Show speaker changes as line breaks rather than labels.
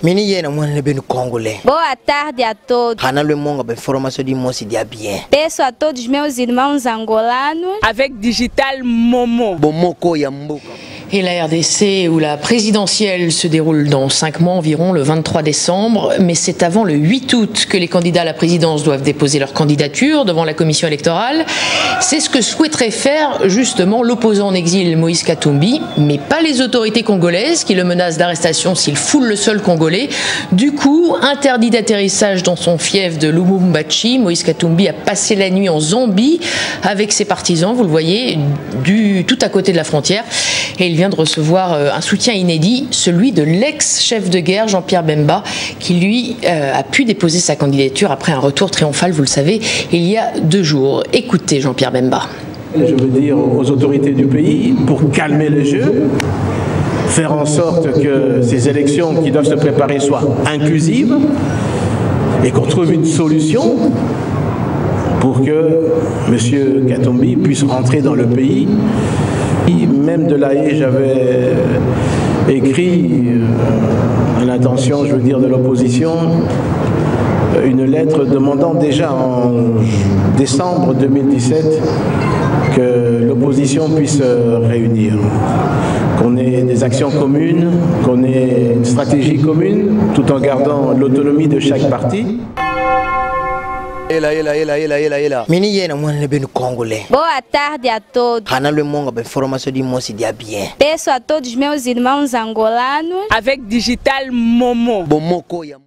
Mini yena mwana bem congolais.
Boa tarde a todos.
Hanalo monga be formação de moço dia bien.
Peço a todos meus irmãos angolanos
avec Digital Momo.
Bomoko ya mbuka.
Et la RDC, où la présidentielle se déroule dans 5 mois environ, le 23 décembre, mais c'est avant le 8 août que les candidats à la présidence doivent déposer leur candidature devant la commission électorale. C'est ce que souhaiterait faire justement l'opposant en exil Moïse Katumbi, mais pas les autorités congolaises qui le menacent d'arrestation s'il foule le sol congolais. Du coup, interdit d'atterrissage dans son fief de Lubumbashi, Moïse Katumbi a passé la nuit en Zambie avec ses partisans, vous le voyez, tout à côté de la frontière. Et il vient de recevoir un soutien inédit, celui de l'ex-chef de guerre Jean-Pierre Bemba, qui lui a pu déposer sa candidature après un retour triomphal, vous le savez, il y a 2 jours. Écoutez Jean-Pierre Bemba.
Je veux dire aux autorités du pays, pour calmer le jeu, faire en sorte que ces élections qui doivent se préparer soient inclusives et qu'on trouve une solution pour que M. Katumbi puisse rentrer dans le pays. Même de La Haye, j'avais écrit à l'intention, je veux dire, de l'opposition, une lettre demandant déjà en décembre 2017 que l'opposition puisse se réunir, qu'on ait des actions communes, qu'on ait une stratégie commune, tout en gardant l'autonomie de chaque parti.
Mini yena mwana bem congolais.
Boa tarde a todos.
Hanalo monga be formação de moço dia bien.
Peço a todos meus irmãos angolanos
avec Digital Momo.
Bomoko ya